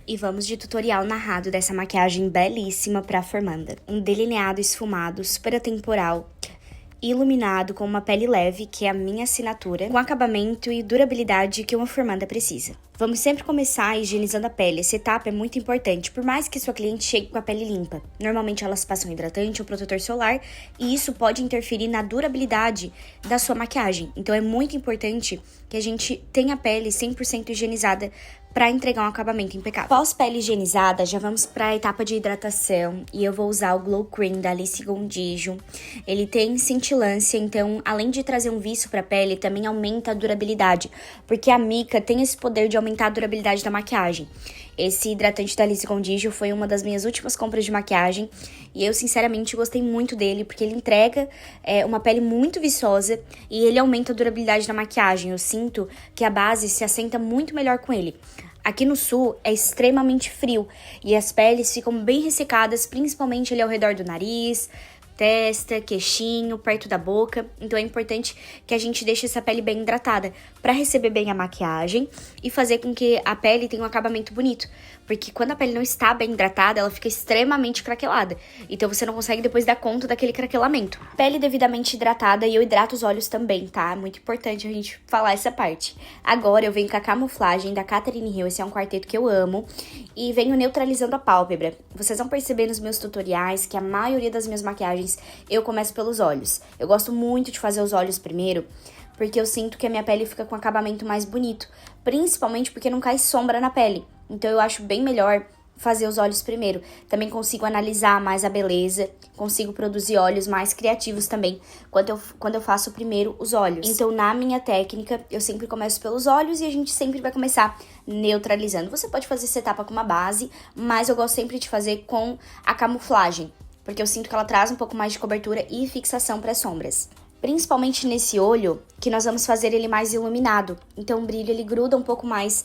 E vamos de tutorial narrado dessa maquiagem belíssima pra formanda. Um delineado esfumado, super atemporal, iluminado com uma pele leve, que é a minha assinatura, com acabamento e durabilidade que uma formanda precisa. Vamos sempre começar higienizando a pele. Essa etapa é muito importante, por mais que sua cliente chegue com a pele limpa. Normalmente elas passam um hidratante ou protetor solar e isso pode interferir na durabilidade da sua maquiagem. Então é muito importante que a gente tenha a pele 100% higienizada para entregar um acabamento impecável. Pós pele higienizada, já vamos para a etapa de hidratação e eu vou usar o Glow Cream da Alice Gontijo. Ele tem cintilância, então além de trazer um viço para a pele, também aumenta a durabilidade, porque a mica tem esse poder de aumentar a durabilidade da maquiagem. Esse hidratante da Alice Gontijo foi uma das minhas últimas compras de maquiagem e eu sinceramente gostei muito dele, porque ele entrega uma pele muito viçosa e ele aumenta a durabilidade da maquiagem. Eu sinto que a base se assenta muito melhor com ele. Aqui no sul é extremamente frio e as peles ficam bem ressecadas, principalmente ali ao redor do nariz, testa, queixinho, perto da boca. Então é importante que a gente deixe essa pele bem hidratada para receber bem a maquiagem e fazer com que a pele tenha um acabamento bonito. Porque quando a pele não está bem hidratada, ela fica extremamente craquelada. Então você não consegue depois dar conta daquele craquelamento. Pele devidamente hidratada e eu hidrato os olhos também, tá? Muito importante a gente falar essa parte. Agora eu venho com a camuflagem da Catherine Hill, esse é um quarteto que eu amo. E venho neutralizando a pálpebra. Vocês vão perceber nos meus tutoriais que a maioria das minhas maquiagens eu começo pelos olhos. Eu gosto muito de fazer os olhos primeiro, porque eu sinto que a minha pele fica com um acabamento mais bonito. Principalmente porque não cai sombra na pele. Então eu acho bem melhor fazer os olhos primeiro. Também consigo analisar mais a beleza, consigo produzir olhos mais criativos também quando eu faço primeiro os olhos. Então, na minha técnica, eu sempre começo pelos olhos e a gente sempre vai começar neutralizando. Você pode fazer essa etapa com uma base, mas eu gosto sempre de fazer com a camuflagem, porque eu sinto que ela traz um pouco mais de cobertura e fixação para as sombras. Principalmente nesse olho, que nós vamos fazer ele mais iluminado. Então o brilho ele gruda um pouco mais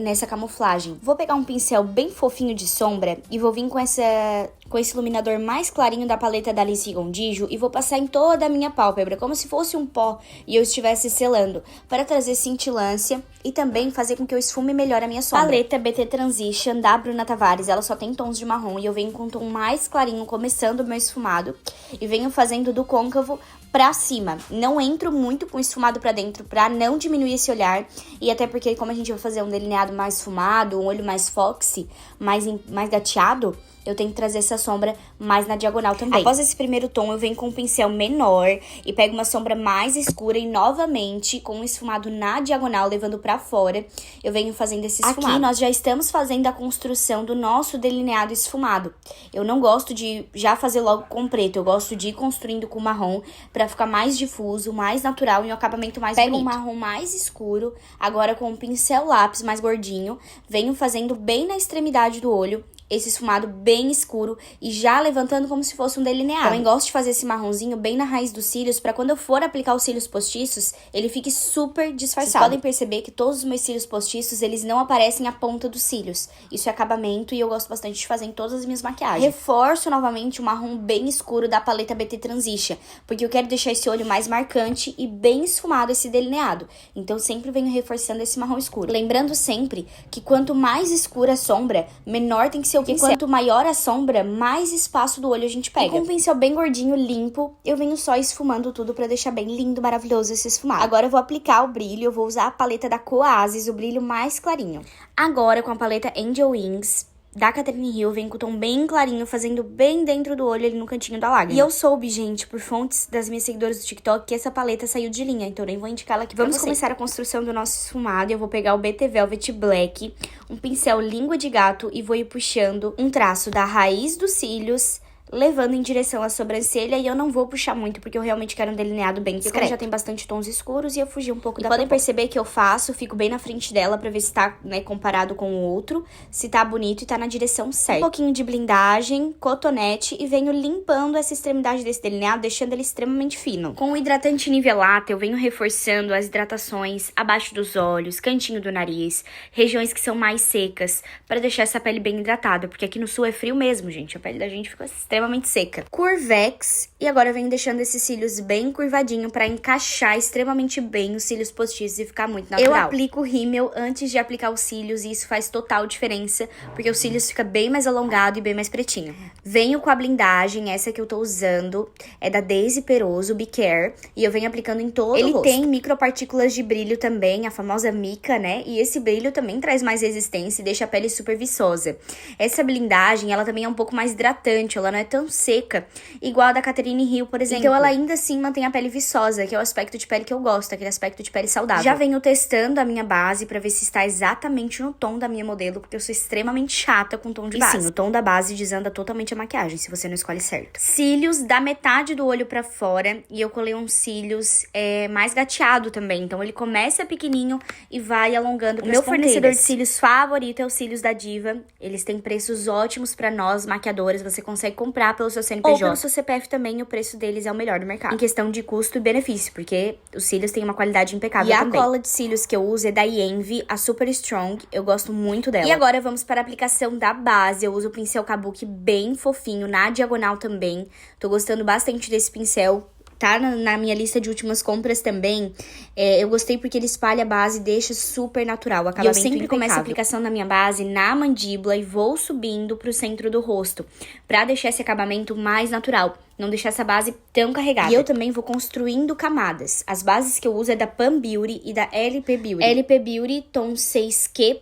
nessa camuflagem. Vou pegar um pincel bem fofinho de sombra e vou vir com esse iluminador mais clarinho da paleta da Alice Gontijo e vou passar em toda a minha pálpebra, como se fosse um pó e eu estivesse selando, para trazer cintilância e também fazer com que eu esfume melhor a minha sombra. Paleta BT Transition da Bruna Tavares, ela só tem tons de marrom e eu venho com um tom mais clarinho, começando o meu esfumado e venho fazendo do côncavo pra cima. Não entro muito com esfumado pra dentro pra não diminuir esse olhar. E até porque como a gente vai fazer um delineado mais esfumado, um olho mais foxy, mais gateado, eu tenho que trazer essa sombra mais na diagonal também. Após esse primeiro tom, eu venho com um pincel menor e pego uma sombra mais escura e novamente com um esfumado na diagonal, levando pra fora, eu venho fazendo esse esfumado. Aqui nós já estamos fazendo a construção do nosso delineado esfumado. Eu não gosto de já fazer logo com preto, eu gosto de ir construindo com marrom pra ficar mais difuso, mais natural e um acabamento mais bonito. Pego um marrom mais escuro, agora com um pincel lápis mais gordinho, venho fazendo bem na extremidade do olho, esse esfumado bem escuro e já levantando como se fosse um delineado. Também gosto de fazer esse marronzinho bem na raiz dos cílios pra quando eu for aplicar os cílios postiços, ele fique super disfarçado. Vocês podem perceber que todos os meus cílios postiços, eles não aparecem à ponta dos cílios. Isso é acabamento e eu gosto bastante de fazer em todas as minhas maquiagens. Reforço novamente o marrom bem escuro da paleta BT Transition, porque eu quero deixar esse olho mais marcante e bem esfumado esse delineado. Então sempre venho reforçando esse marrom escuro. Lembrando sempre que quanto mais escura a sombra, menor tem que ser o pincel. Quanto maior a sombra, mais espaço do olho a gente pega. E com um pincel bem gordinho, limpo, eu venho só esfumando tudo pra deixar bem lindo, maravilhoso esse esfumado. Agora eu vou aplicar o brilho, eu vou usar a paleta da Coasis, o brilho mais clarinho. Agora com a paleta Angel Wings da Catherine Hill, vem com o tom bem clarinho, fazendo bem dentro do olho, ali no cantinho da lágrima. E eu soube, gente, por fontes das minhas seguidoras do TikTok, que essa paleta saiu de linha, então nem vou indicar ela aqui pra vocês. Vamos começar a construção do nosso esfumado. Eu vou pegar o BT Velvet Black, um pincel língua de gato e vou ir puxando um traço da raiz dos cílios, levando em direção à sobrancelha, e eu não vou puxar muito, porque eu realmente quero um delineado bem discreto. Como já tem bastante tons escuros, e eu fugi um pouco da... Podem perceber que eu fico bem na frente dela pra ver se tá, comparado com o outro, se tá bonito e tá na direção certa. Um pouquinho de blindagem, cotonete, e venho limpando essa extremidade desse delineado, deixando ele extremamente fino. Com o hidratante Nivelata, eu venho reforçando as hidratações abaixo dos olhos, cantinho do nariz, regiões que são mais secas, pra deixar essa pele bem hidratada, porque aqui no sul é frio mesmo, gente. A pele da gente fica extremamente extremamente seca. Curvex, e agora eu venho deixando esses cílios bem curvadinho pra encaixar extremamente bem os cílios postiços e ficar muito natural. Eu aplico o rímel antes de aplicar os cílios e isso faz total diferença, porque os cílios fica bem mais alongado e bem mais pretinho. Venho com a blindagem, essa que eu tô usando, é da Daisy Peroso, Be Care, e eu venho aplicando em todo o rosto. Ele tem micropartículas de brilho também, a famosa mica, né? E esse brilho também traz mais resistência e deixa a pele super viçosa. Essa blindagem, ela também é um pouco mais hidratante, ela não é tão seca, igual a da Catherine Hill, por exemplo. Então ela ainda assim mantém a pele viçosa, que é o aspecto de pele que eu gosto, aquele aspecto de pele saudável. Já venho testando a minha base pra ver se está exatamente no tom da minha modelo, porque eu sou extremamente chata com tom de base. E sim, o tom da base desanda totalmente a maquiagem, se você não escolhe certo. Cílios da metade do olho pra fora, e eu colei uns cílios mais gateado também, então ele começa pequenininho e vai alongando pras ponteiras. O meu fornecedor de cílios favorito é os cílios da Diva. Eles têm preços ótimos pra nós, maquiadoras, você consegue comprar pelo seu CNPJ. Ou pelo seu CPF também, o preço deles é o melhor do mercado. Em questão de custo e benefício, porque os cílios têm uma qualidade impecável também. E a cola de cílios que eu uso é da Yenvy, a Super Strong, eu gosto muito dela. E agora vamos para a aplicação da base. Eu uso o pincel Kabuki bem fofinho, na diagonal também. Tô gostando bastante desse pincel. Tá na minha lista de últimas compras também. Eu gostei porque ele espalha a base e deixa super natural. O acabamento impecável. Eu sempre começo a aplicação da minha base na mandíbula e vou subindo pro centro do rosto, pra deixar esse acabamento mais natural. Não deixar essa base tão carregada. E eu também vou construindo camadas. As bases que eu uso é da Pan Beauty e da LP Beauty. LP Beauty tom 6Q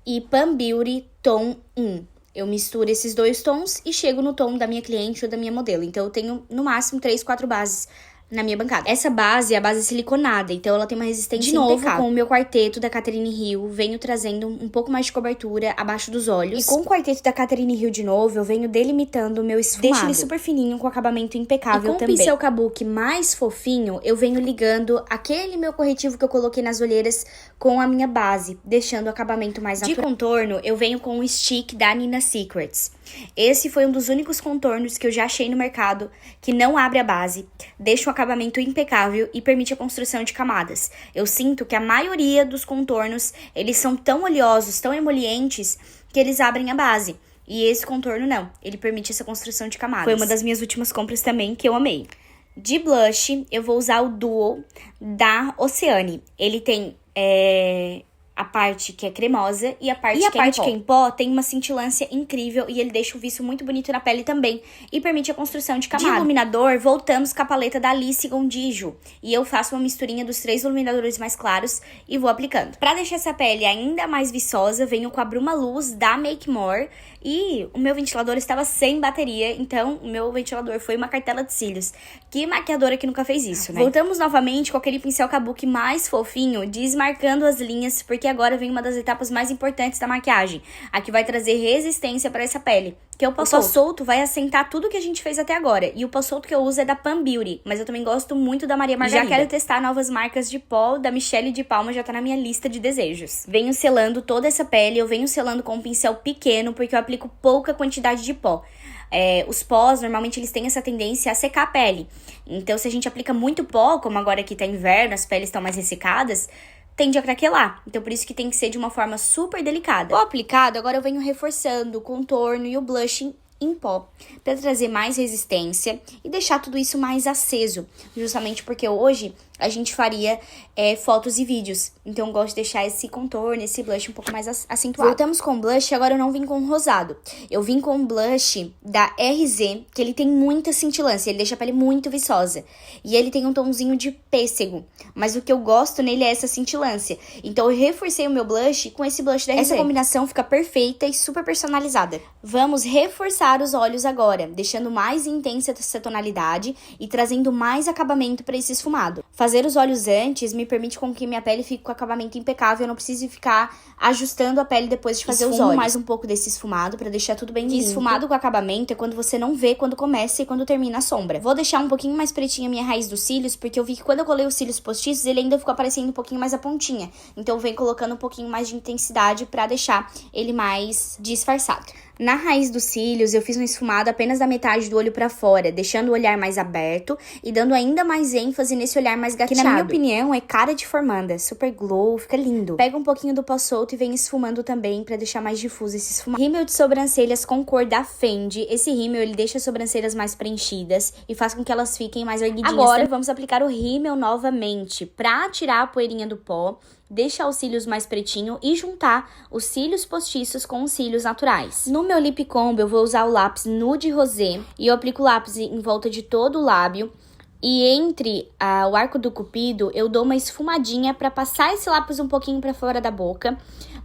e Pan Beauty tom 1. Eu misturo esses dois tons e chego no tom da minha cliente ou da minha modelo. Então, eu tenho, no máximo, 3, 4 bases na minha bancada. Essa base é a base siliconada, então ela tem uma resistência impecável. De novo, com o meu quarteto da Catherine Hill, venho trazendo um pouco mais de cobertura abaixo dos olhos. E com o quarteto da Catherine Hill de novo, eu venho delimitando o meu esfumado. Deixo ele super fininho, com acabamento impecável também. E com o pincel Kabuki mais fofinho, eu venho ligando aquele meu corretivo que eu coloquei nas olheiras com a minha base, deixando o acabamento mais natural. De contorno, eu venho com o stick da Nina Secrets. Esse foi um dos únicos contornos que eu já achei no mercado que não abre a base, deixa um acabamento impecável e permite a construção de camadas. Eu sinto que a maioria dos contornos, eles são tão oleosos, tão emolientes, que eles abrem a base. E esse contorno não, ele permite essa construção de camadas. Foi uma das minhas últimas compras também que eu amei. De blush, eu vou usar o Duo da Oceane. Ele tem a parte que é cremosa e a parte que é em pó tem uma cintilância incrível e ele deixa o viço muito bonito na pele também e permite a construção de camada. De iluminador, voltamos com a paleta da Alice Gontijo e eu faço uma misturinha dos 3 iluminadores mais claros e vou aplicando. Pra deixar essa pele ainda mais viçosa, venho com a Bruma Luz da Make More e o meu ventilador estava sem bateria, então o meu ventilador foi uma cartela de cílios. Que maquiadora que nunca fez isso, né? Voltamos novamente com aquele pincel Kabuki mais fofinho, desmarcando as linhas, porque agora vem uma das etapas mais importantes da maquiagem, a que vai trazer resistência para essa pele, que é o pó solto. O pó solto vai assentar tudo que a gente fez até agora, e o pó solto que eu uso é da Pan Beauty, mas eu também gosto muito da Maria Margarida. Já quero testar novas marcas de pó, da Michelle de Palma já tá na minha lista de desejos. Venho selando toda essa pele, eu venho selando com um pincel pequeno, porque eu aplico pouca quantidade de pó. Os pós, normalmente, eles têm essa tendência a secar a pele. Então, se a gente aplica muito pó, como agora que tá inverno, as peles estão mais ressecadas, tende a craquelar. Então, por isso que tem que ser de uma forma super delicada. O aplicado, agora eu venho reforçando o contorno e o blush em pó, para trazer mais resistência e deixar tudo isso mais aceso. Justamente porque hoje a gente faria fotos e vídeos. Então, eu gosto de deixar esse contorno, esse blush um pouco mais acentuado. Voltamos com o blush, agora eu não vim com rosado. Eu vim com o blush da RZ, que ele tem muita cintilância, ele deixa a pele muito viçosa. E ele tem um tomzinho de pêssego, mas o que eu gosto nele é essa cintilância. Então, eu reforcei o meu blush com esse blush da RZ. Essa combinação fica perfeita e super personalizada. Vamos reforçar os olhos agora, deixando mais intensa essa tonalidade e trazendo mais acabamento para esse esfumado. Fazer os olhos antes me permite com que minha pele fique com acabamento impecável, eu não preciso ficar ajustando a pele depois de fazer os olhos. Mais um pouco desse esfumado para deixar tudo bem limpo. Esfumado com acabamento é quando você não vê quando começa e quando termina a sombra. Vou deixar um pouquinho mais pretinha a minha raiz dos cílios, porque eu vi que quando eu colei os cílios postiços, ele ainda ficou aparecendo um pouquinho mais a pontinha. Então eu venho colocando um pouquinho mais de intensidade para deixar ele mais disfarçado. Na raiz dos cílios, eu fiz um esfumado apenas da metade do olho pra fora, deixando o olhar mais aberto e dando ainda mais ênfase nesse olhar mais gateado. Que na minha opinião é cara de formanda, super glow, fica lindo. Pega um pouquinho do pó solto e vem esfumando também pra deixar mais difuso esse esfumado. Rímel de sobrancelhas com cor da Fendi. Esse rímel, ele deixa as sobrancelhas mais preenchidas e faz com que elas fiquem mais erguidinhas. Agora, vamos aplicar o rímel novamente pra tirar a poeirinha do pó, deixar os cílios mais pretinho e juntar os cílios postiços com os cílios naturais. No meu lip combo, eu vou usar o lápis Nude Rosé e eu aplico o lápis em volta de todo o lábio. E entre o arco do cupido, eu dou uma esfumadinha pra passar esse lápis um pouquinho pra fora da boca,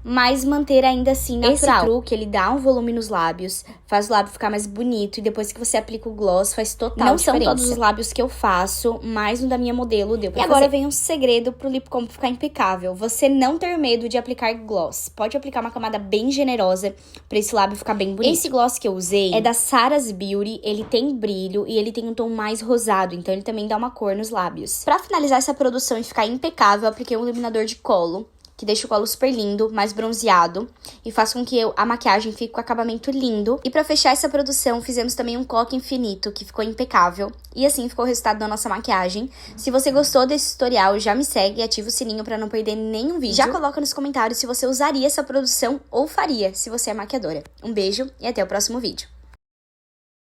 mas manter ainda assim natural. Esse truque, ele dá um volume nos lábios, faz o lábio ficar mais bonito e depois que você aplica o gloss, faz total diferença. Não são todos os lábios que eu faço, mas no da minha modelo deu pra fazer. E agora vem um segredo pro lip combo ficar impecável. Você não ter medo de aplicar gloss. Pode aplicar uma camada bem generosa pra esse lábio ficar bem bonito. Esse gloss que eu usei é da Sarah's Beauty, ele tem brilho e ele tem um tom mais rosado, então ele também dá uma cor nos lábios. Pra finalizar essa produção e ficar impecável, eu apliquei um iluminador de colo, que deixa o colo super lindo, mais bronzeado, e faz com que a maquiagem fique com acabamento lindo. E pra fechar essa produção, fizemos também um coque infinito, que ficou impecável. E assim ficou o resultado da nossa maquiagem. Se você gostou desse tutorial, já me segue e ativa o sininho pra não perder nenhum vídeo. Já coloca nos comentários se você usaria essa produção ou faria, se você é maquiadora. Um beijo e até o próximo vídeo.